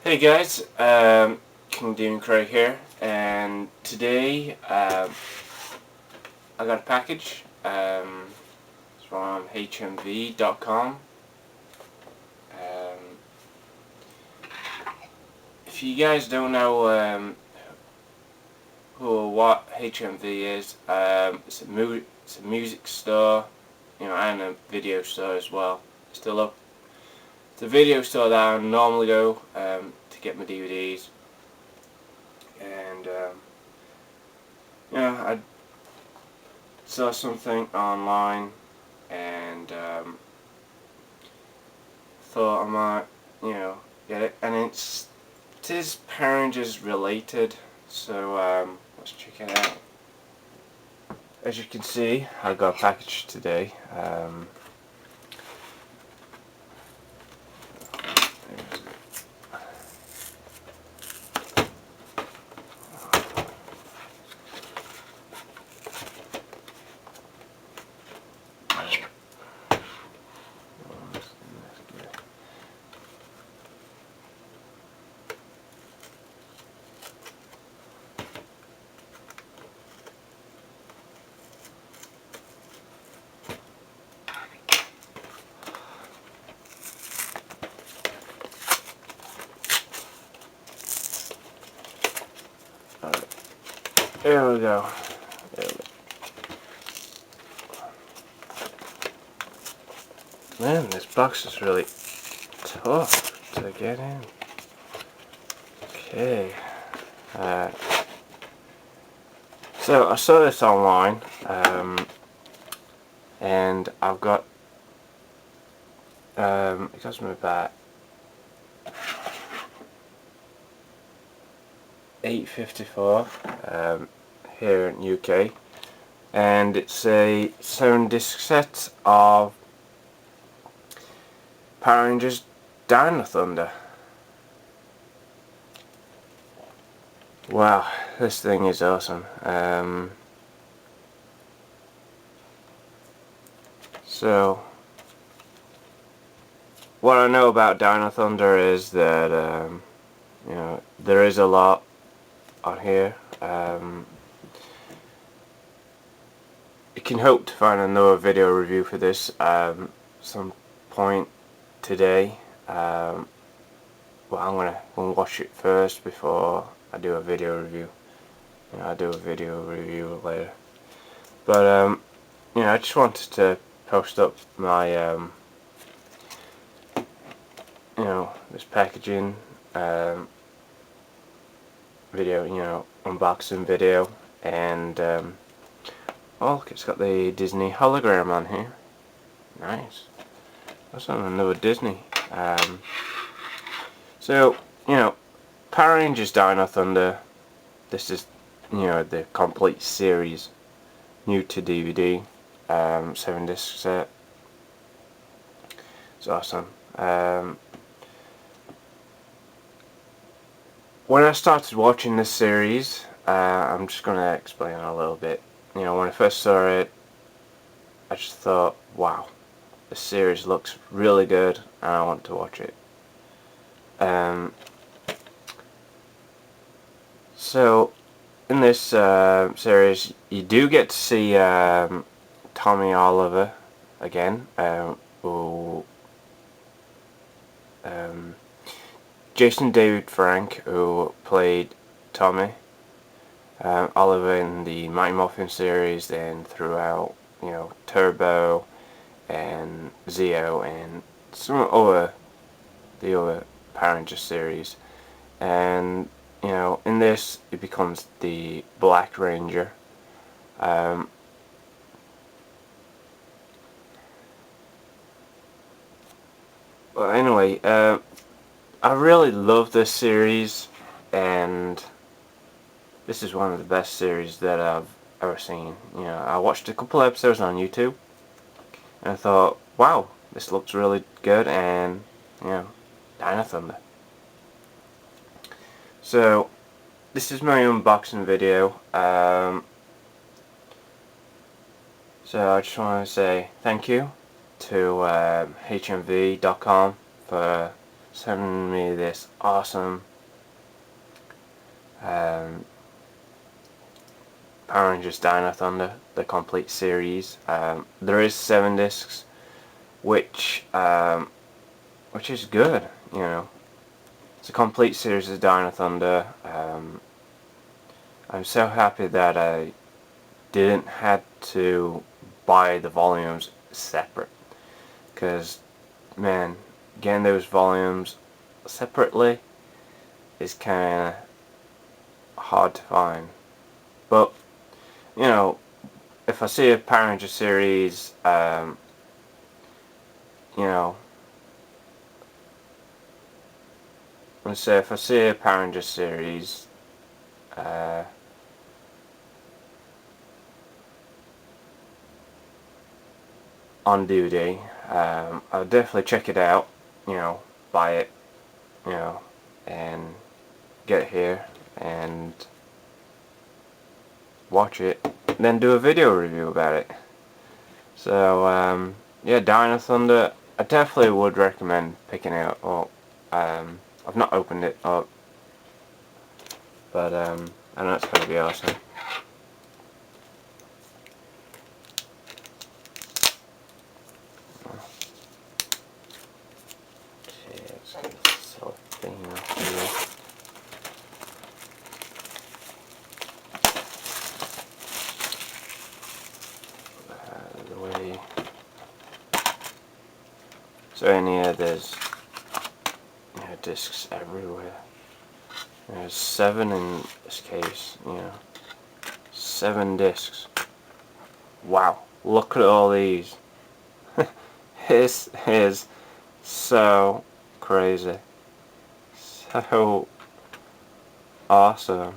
Hey guys, King Demon Craig here, and today I got a package. It's from HMV.com. If you guys don't know who or what HMV is, it's a music store, and a video store as well. Still up. It's a video store that I normally go to get my DVDs, and I saw something online and thought I might, get it, and it is Power Rangers related, so let's check it out. As you can see, I got a package today. There we go. Man, this box is really tough to get in. Okay. So I saw this online, and I've got it cost me about $8.54 here in UK, and it's a 7-disc set of Power Rangers DINO Thunder. Wow, this thing is awesome. So what I know about DINO Thunder is that there is a lot on here. You can hope to find another video review for this some point today. Well, I'm gonna watch it first before I do a video review. I'll do a video review later. But I just wanted to post up my this packaging video, unboxing video, and oh look, it's got the Disney hologram on here. Nice. That's on another Disney. So Power Rangers DINO Thunder. This is the complete series, new to DVD, 7-disc set. It's awesome. When I started watching this series, I'm just going to explain a little bit. When I first saw it, I just thought, wow, the series looks really good and I want to watch it. So in this series, you do get to see Tommy Oliver again, who Jason David Frank, who played Tommy Oliver in the Mighty Morphin series, and throughout Turbo and Zeo and some other the other Power Rangers series. And in this it becomes the Black Ranger. But anyway, I really love this series, and this is one of the best series that I've ever seen. I watched a couple episodes on YouTube and I thought, wow, this looks really good, and DINO Thunder. So this is my unboxing video. So I just want to say thank you to HMV.com for sending me this awesome Power Rangers Dino Thunder, the complete series. There is 7 discs, which is good, you know. It's a complete series of Dino Thunder. I'm so happy that I didn't have to buy the volumes separate, because man, getting those volumes separately is kinda hard to find. But you know, if I see a Power Ranger series, you know, let's say if I see a Power Ranger series, on DVD, I'll definitely check it out, you know, buy it, you know, and get it here and watch it, then do a video review about it. So yeah, Dino Thunder, I definitely would recommend picking it up. Well, I've not opened it up, but I know it's going to be awesome. Okay, let's get this sort of thing off here. The way. So in here there's, you know, discs everywhere. There's 7 in this case, you know. 7 discs. Wow, look at all these. This is so crazy. So awesome.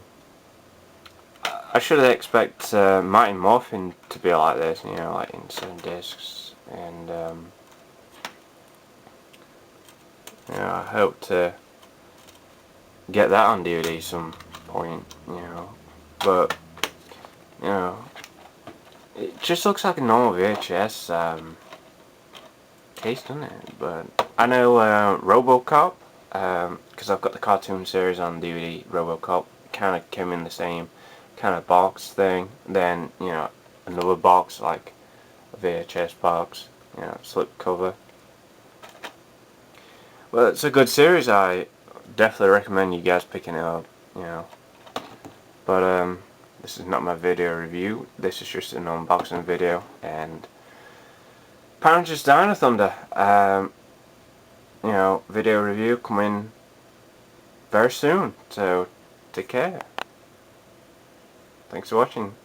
I should expect Mighty Morphin to be like this, you know, like in 7 discs. And you know, I hope to get that on DVD some point, you know. But you know, it just looks like a normal VHS case, doesn't it? But I know RoboCop, because I've got the cartoon series on DVD. RoboCop kind of came in the same kind of box thing. Then you know, another box like a VHS box, you know, slip cover. Well, it's a good series. I definitely recommend you guys picking it up, you know. But this is not my video review. This is just an unboxing video, and Power Rangers Dino Thunder, you know, video review coming very soon. So take care. Thanks for watching.